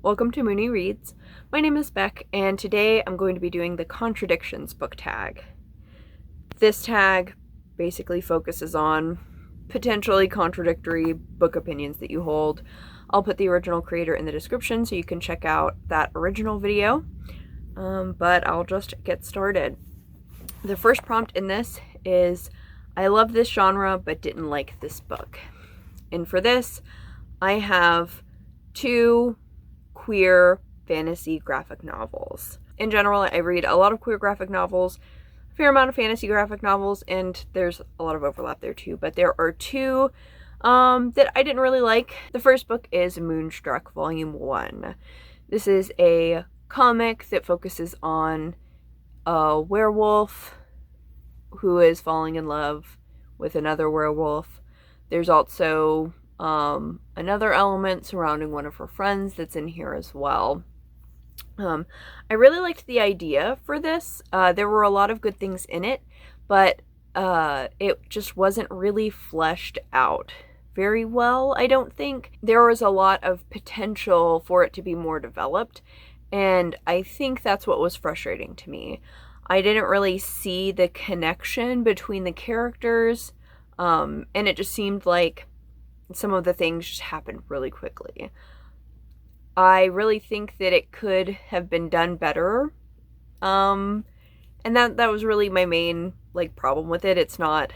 Welcome to Mooney Reads. My name is Beck, and today I'm going to be doing the Contradictions Book Tag. This tag basically focuses on potentially contradictory book opinions that you hold. I'll put the original creator in the description so you can check out that original video, but I'll just get started. The first prompt in this is, I love this genre but didn't like this book. And for this, I have two queer fantasy graphic novels. In general, I read a lot of queer graphic novels, a fair amount of fantasy graphic novels, and there's a lot of overlap there too, but there are two that I didn't really like. The first book is Moonstruck, Volume 1. This is a comic that focuses on a werewolf who is falling in love with another werewolf. There's also another element surrounding one of her friends that's in here as well. I really liked the idea for this. There were a lot of good things in it, but it just wasn't really fleshed out very well, I don't think. There was a lot of potential for it to be more developed, and I think that's what was frustrating to me. I didn't really see the connection between the characters, and it just seemed like some of the things just happened really quickly. I really think that it could have been done better, and that was really my main problem with it. It's not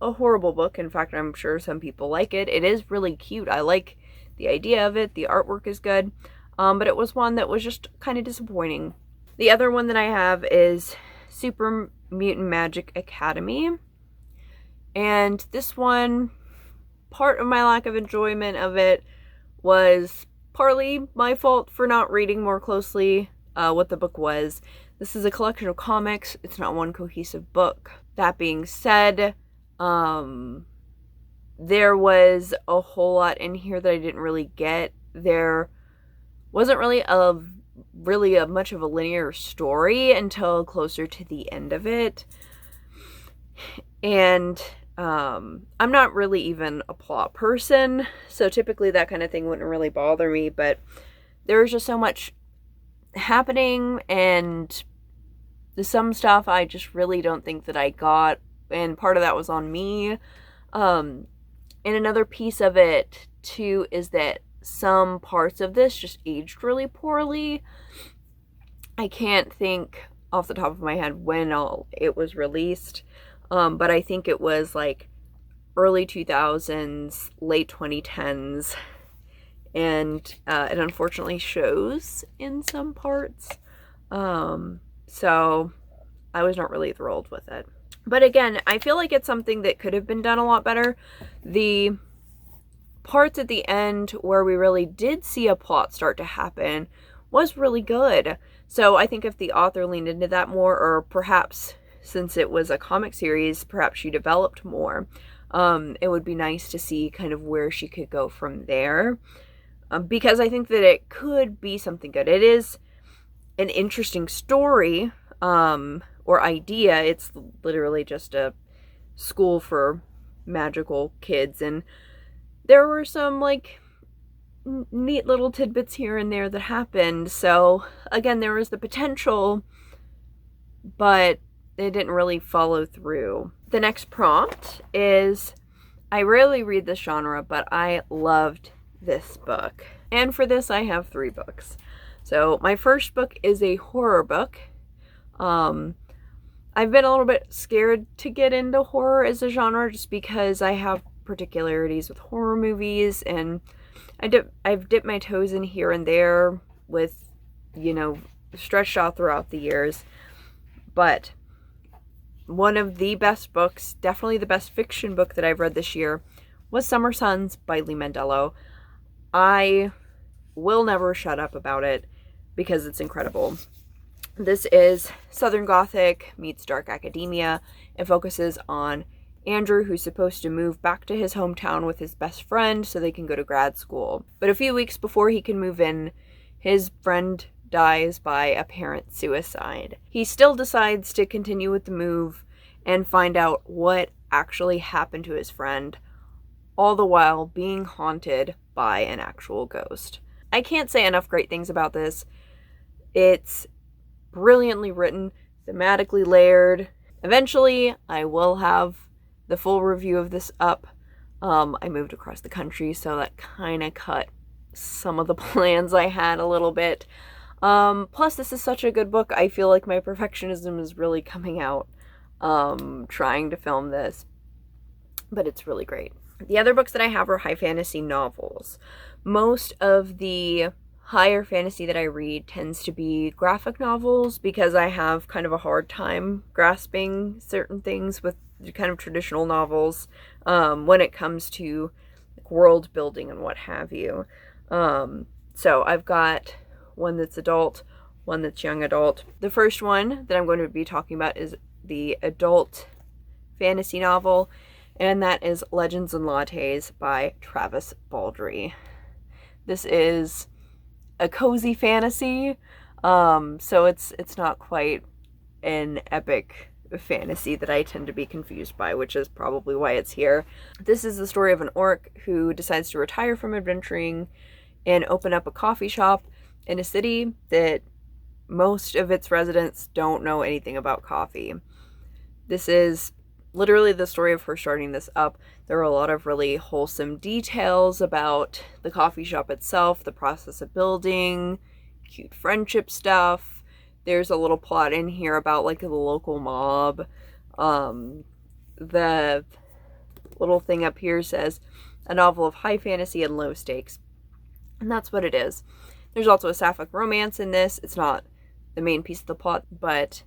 a horrible book. In fact, I'm sure some people like it. It is really cute. I like the idea of it. The artwork is good, but it was one that was just kind of disappointing. The other one that I have is Super Mutant Magic Academy, and this one, part of my lack of enjoyment of it was partly my fault for not reading more closely what the book was. This is a collection of comics. It's not one cohesive book. That being said, there was a whole lot in here that I didn't really get. There wasn't really much of a linear story until closer to the end of it. And I'm not really even a plot person, so typically that kind of thing wouldn't really bother me, but there was just so much happening, and some stuff I just really don't think that I got, and part of that was on me. And another piece of it too is that some parts of this just aged really poorly. I can't think off the top of my head when it was released, but I think it was early 2000s, late 2010s, and it unfortunately shows in some parts. So I was not really thrilled with it. But again, I feel like it's something that could have been done a lot better. The parts at the end where we really did see a plot start to happen was really good. So I think if the author leaned into that more, or perhaps since it was a comic series, perhaps she developed more, it would be nice to see kind of where she could go from there. Because I think that it could be something good. It is an interesting story, or idea. It's literally just a school for magical kids, and there were some neat little tidbits here and there that happened. So again, there was the potential, but it didn't really follow through. The next prompt is, I rarely read this genre, but I loved this book. And for this, I have 3 books. So my first book is a horror book. I've been a little bit scared to get into horror as a genre just because I have particularities with horror movies, and I've dipped my toes in here and there with, stretched out throughout the years. But one of the best books, definitely the best fiction book that I've read this year, was Summer Suns by Lee Mandello. I will never shut up about it because it's incredible. This is Southern Gothic meets dark academia. It focuses on Andrew, who's supposed to move back to his hometown with his best friend so they can go to grad school. But a few weeks before he can move in, his friend dies by apparent suicide. He still decides to continue with the move and find out what actually happened to his friend, all the while being haunted by an actual ghost. I can't say enough great things about this. It's brilliantly written, thematically layered. Eventually, I will have the full review of this up. I moved across the country, so that kind of cut some of the plans I had a little bit. Plus, this is such a good book. I feel like my perfectionism is really coming out trying to film this. But it's really great. The other books that I have are high fantasy novels. Most of the higher fantasy that I read tends to be graphic novels because I have kind of a hard time grasping certain things with kind of traditional novels when it comes to world building and what have you. So I've got one that's adult, one that's young adult. The first one that I'm going to be talking about is the adult fantasy novel, and that is Legends and Lattes by Travis Baldree. This is a cozy fantasy, so it's not quite an epic fantasy that I tend to be confused by, which is probably why it's here. This is the story of an orc who decides to retire from adventuring and open up a coffee shop in a city that most of its residents don't know anything about coffee. This is literally the story of her starting this up. There are a lot of really wholesome details about the coffee shop itself, the process of building, cute friendship stuff. There's a little plot in here about like the local mob. The little thing up here says a novel of high fantasy and low stakes. And that's what it is. There's also a sapphic romance in this. It's not the main piece of the plot, but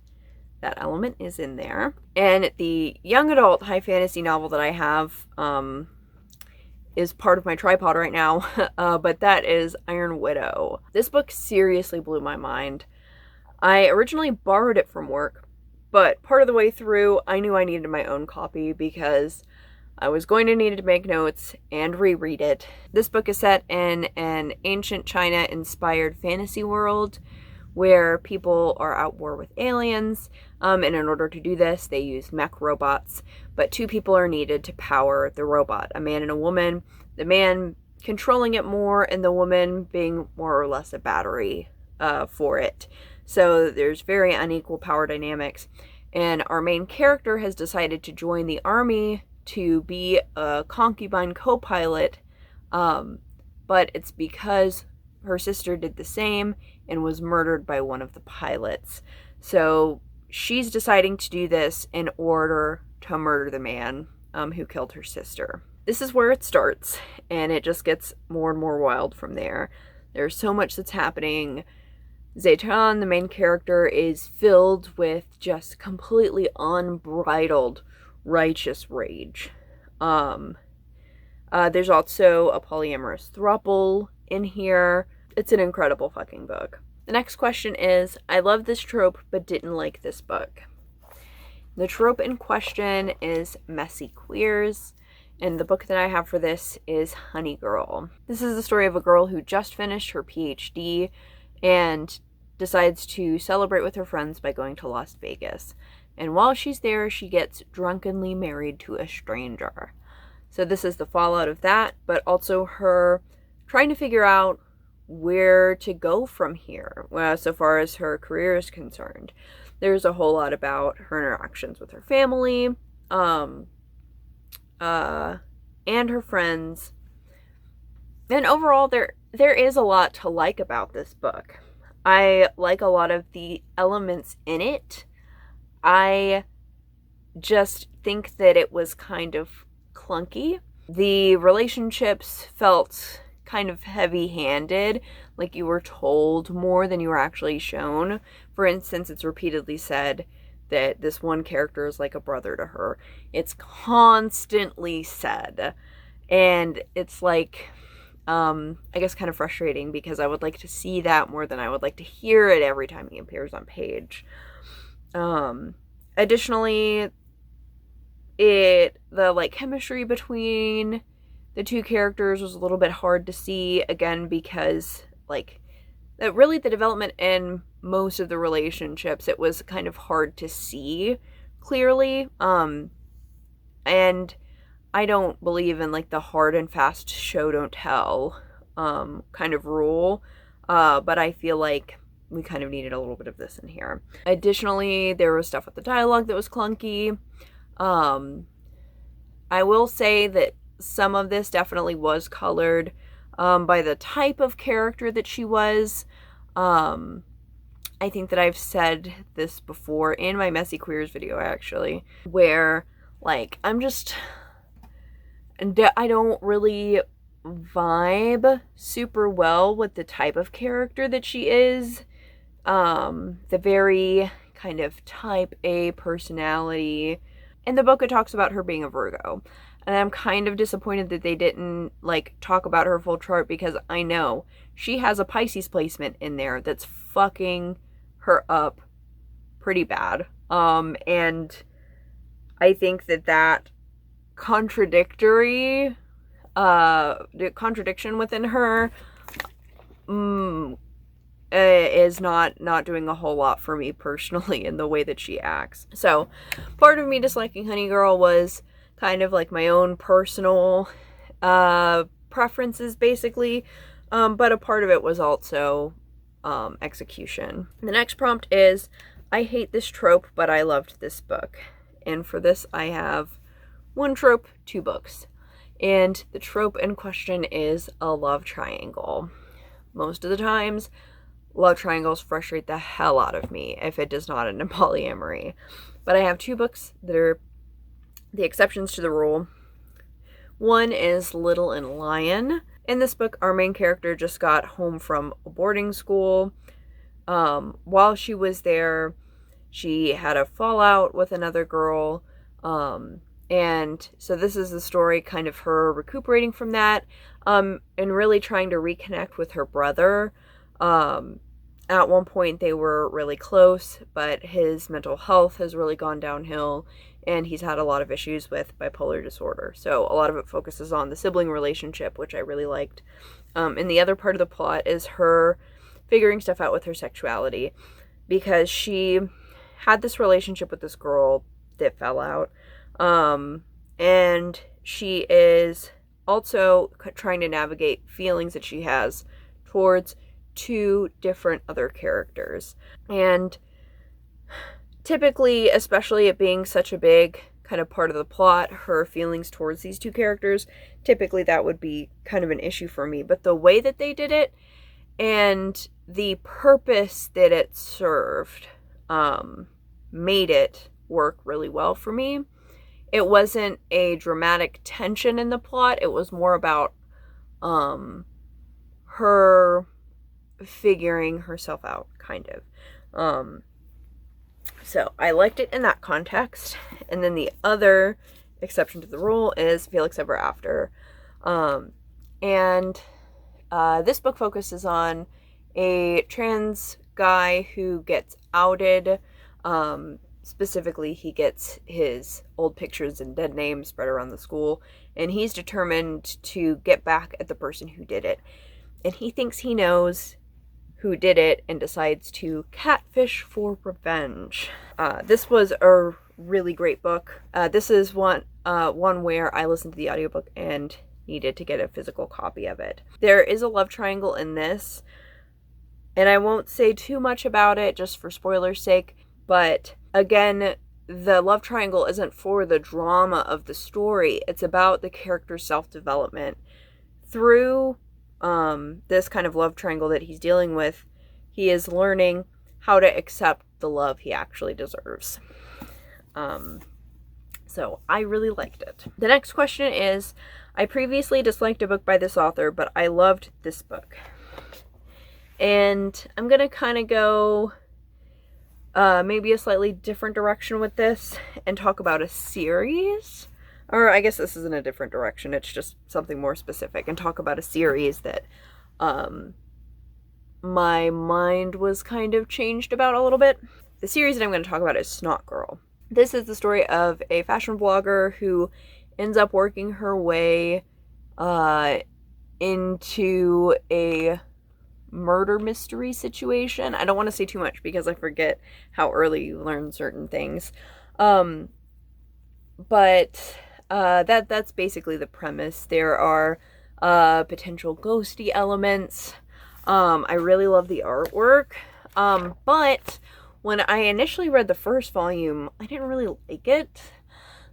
that element is in there. And the young adult high fantasy novel that I have is part of my tripod right now, but that is Iron Widow. This book seriously blew my mind. I originally borrowed it from work, but part of the way through, I knew I needed my own copy because I was going to need to make notes and reread it. This book is set in an ancient China-inspired fantasy world where people are at war with aliens, and in order to do this, they use mech robots, but two people are needed to power the robot, a man and a woman, the man controlling it more, and the woman being more or less a battery for it. So there's very unequal power dynamics, and our main character has decided to join the army to be a concubine co-pilot, but it's because her sister did the same and was murdered by one of the pilots. So she's deciding to do this in order to murder the man who killed her sister. This is where it starts, and it just gets more and more wild from there. There's so much that's happening. Zaytan, the main character, is filled with just completely unbridled righteous rage. There's also a polyamorous throuple in here. It's an incredible fucking book. The next question is, I love this trope but didn't like this book. The trope in question is messy queers, and the book that I have for this is Honey Girl. This is the story of a girl who just finished her PhD and decides to celebrate with her friends by going to Las Vegas. And while she's there, she gets drunkenly married to a stranger. So this is the fallout of that, but also her trying to figure out where to go from here, so far as her career is concerned. There's a whole lot about her interactions with her family, and her friends. And overall, there is a lot to like about this book. I like a lot of the elements in it. I just think that it was kind of clunky. The relationships felt kind of heavy-handed, like you were told more than you were actually shown. For instance, it's repeatedly said that this one character is like a brother to her. It's constantly said, and it's like, I guess kind of frustrating because I would like to see that more than I would like to hear it every time he appears on page. Additionally, the chemistry between the two characters was a little bit hard to see, again, because really the development in most of the relationships, it was kind of hard to see clearly. And I don't believe in the hard and fast show don't tell kind of rule, but I feel like we kind of needed a little bit of this in here. Additionally, there was stuff with the dialogue that was clunky. I will say that some of this definitely was colored by the type of character that she was. I think that I've said this before in my Messy Queers video, actually, where, like, I don't really vibe super well with the type of character that she is. The very kind of type A personality. In the book, it talks about her being a Virgo. And I'm kind of disappointed that they didn't, like, talk about her full chart, because I know she has a Pisces placement in there that's fucking her up pretty bad. And I think that contradiction within her is not doing a whole lot for me personally in the way that she acts. So part of me disliking Honey Girl was kind of like my own personal preferences, basically, but a part of it was also execution. The next prompt is, I hate this trope, but I loved this book. And for this, I have 1 trope, 2 books. And the trope in question is a love triangle. Most of the times, love triangles frustrate the hell out of me if it does not end in polyamory. But I have 2 books that are the exceptions to the rule. One is Little and Lion. In this book, our main character just got home from a boarding school. While she was there, she had a fallout with another girl. And so this is the story, kind of her recuperating from that, and really trying to reconnect with her brother. At one point they were really close, but his mental health has really gone downhill, and he's had a lot of issues with bipolar disorder. So a lot of it focuses on the sibling relationship, which I really liked. And the other part of the plot is her figuring stuff out with her sexuality, because she had this relationship with this girl that fell out. And she is also trying to navigate feelings that she has towards 2 different other characters. And typically, especially it being such a big kind of part of the plot, her feelings towards these 2 characters, typically that would be kind of an issue for me. But the way that they did it and the purpose that it served made it work really well for me. It wasn't a dramatic tension in the plot. It was more about her figuring herself out, kind of. So I liked it in that context. And then the other exception to the rule is Felix Ever After. And this book focuses on a trans guy who gets outed. Specifically, he gets his old pictures and dead names spread around the school, and he's determined to get back at the person who did it. And he thinks he knows who did it and decides to catfish for revenge. This was a really great book. This is one where I listened to the audiobook and needed to get a physical copy of it. There is a love triangle in this, and I won't say too much about it just for spoilers' sake, but again, the love triangle isn't for the drama of the story. It's about the character's self-development. Through this kind of love triangle that he's dealing with, he is learning how to accept the love he actually deserves. So I really liked it. The next question is, I previously disliked a book by this author, but I loved this book. And I'm going to kind of go maybe a slightly different direction with this and talk about a series. Or I guess this isn't a different direction, it's just something more specific, and talk about a series that my mind was kind of changed about a little bit. The series that I'm going to talk about is Snot Girl. This is the story of a fashion blogger who ends up working her way into a murder mystery situation. I don't want to say too much because I forget how early you learn certain things. But that's basically the premise. There are potential ghosty elements. I really love the artwork, but when I initially read the first volume, I didn't really like it.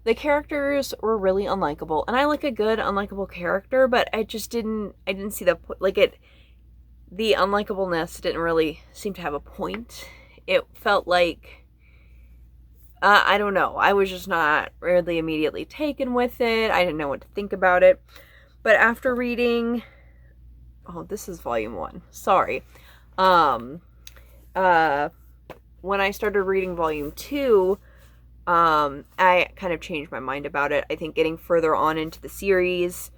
The characters were really unlikable, and I like a good unlikable character, but I didn't see the the unlikableness didn't really seem to have a point. It felt like, I don't know, I was just not really immediately taken with it. I didn't know what to think about it. But after reading, oh, this is volume 1, sorry. When I started reading volume 2, I kind of changed my mind about it. I think getting further on into the series,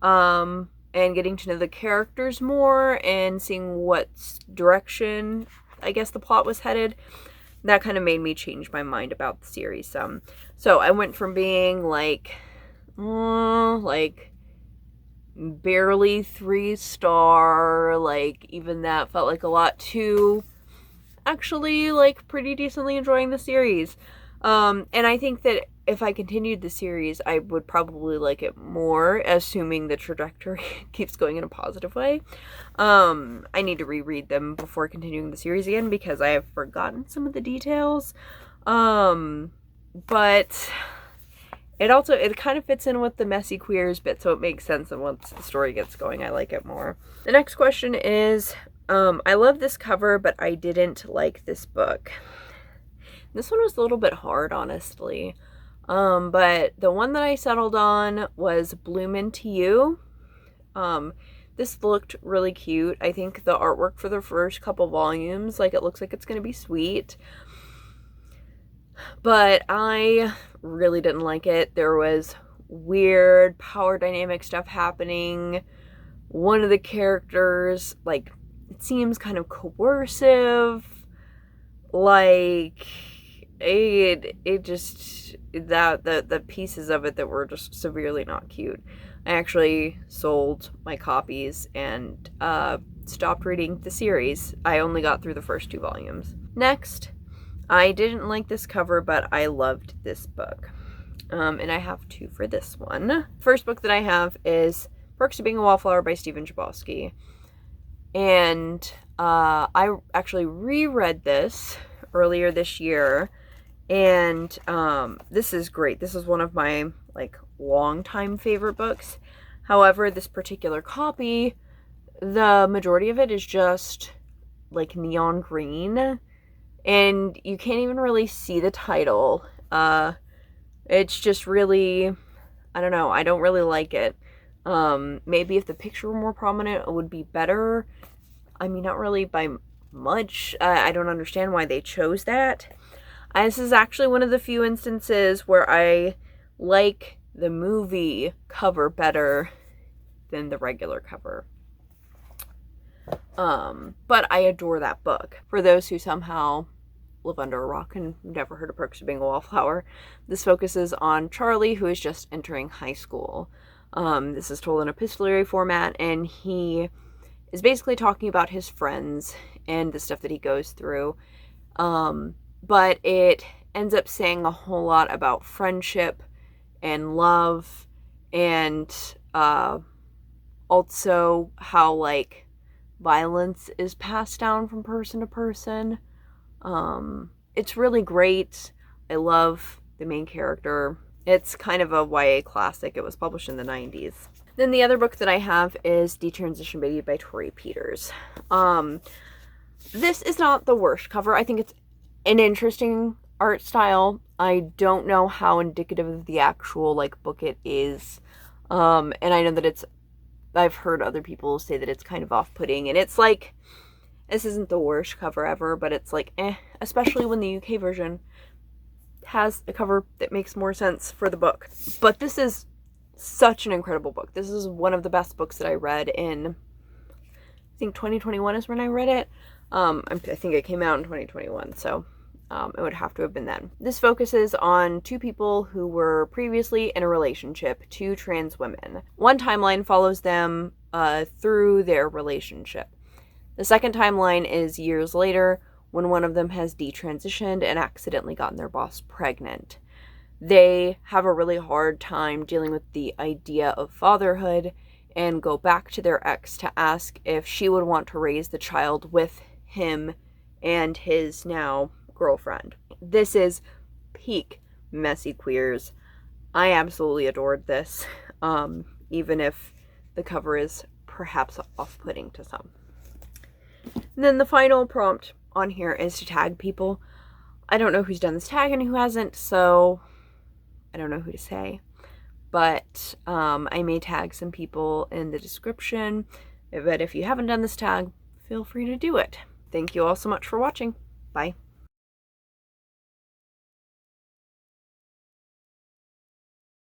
and getting to know the characters more and seeing what direction, I guess, the plot was headed, that kind of made me change my mind about the series some. So I went from being like barely 3-star, like even that felt like a lot, to actually like pretty decently enjoying the series. And I think that if I continued the series, I would probably like it more, assuming the trajectory keeps going in a positive way. I need to reread them before continuing the series again because I have forgotten some of the details. But it kind of fits in with the messy queers bit, so it makes sense, and once the story gets going, I like it more. The next question is, I love this cover, but I didn't like this book. This one was a little bit hard, honestly. But the one that I settled on was Bloom Into You. This looked really cute. I think the artwork for the first couple volumes, like, it looks like it's going to be sweet. But I really didn't like it. There was weird power dynamic stuff happening. One of the characters, like, it seems kind of coercive. Like, it just, the pieces of it that were just severely not cute. I actually sold my copies and stopped reading the series. I only got through the first 2 volumes. Next, I didn't like this cover, but I loved this book. And I have 2 for this one. First book that I have is Perks of Being a Wallflower by Stephen Chbosky. And I actually reread this earlier this year, and this is great. This is one of my like longtime favorite books. However, this particular copy, the majority of it is just like neon green, and you can't even really see the title. It's just really, I don't know, I don't really like it. Maybe if the picture were more prominent, it would be better. I mean, not really by much. I don't understand why they chose that. This is actually one of the few instances where I like the movie cover better than the regular cover. But I adore that book. For those who somehow live under a rock and never heard of Perks of Being a Wallflower, this focuses on Charlie, who is just entering high school. This is told in epistolary format, and he is basically talking about his friends and the stuff that he goes through. But it ends up saying a whole lot about friendship and love, and also how like violence is passed down from person to person. It's really great. I love the main character. It's kind of a YA classic. It was published in the 90s. Then the other book that I have is Detransition Baby by Tori Peters. This is not the worst cover. I think it's an interesting art style. I don't know how indicative of the actual like book it is. And I know that I've heard other people say that it's kind of off-putting, and it's like, this isn't the worst cover ever, but it's like, especially when the UK version has a cover that makes more sense for the book. But this is such an incredible book. This is one of the best books that I read in, I think 2021 is when I read it. I think it came out in 2021, so it would have to have been then. This focuses on 2 people who were previously in a relationship, 2 trans women. One timeline follows them through their relationship. The second timeline is years later, when one of them has detransitioned and accidentally gotten their boss pregnant. They have a really hard time dealing with the idea of fatherhood and go back to their ex to ask if she would want to raise the child with him and his now girlfriend. This is peak messy queers. I absolutely adored this, even if the cover is perhaps off-putting to some. And then the final prompt on here is to tag people. I don't know who's done this tag and who hasn't, so I don't know who to say. But I may tag some people in the description. But if you haven't done this tag, feel free to do it. Thank you all so much for watching. Bye.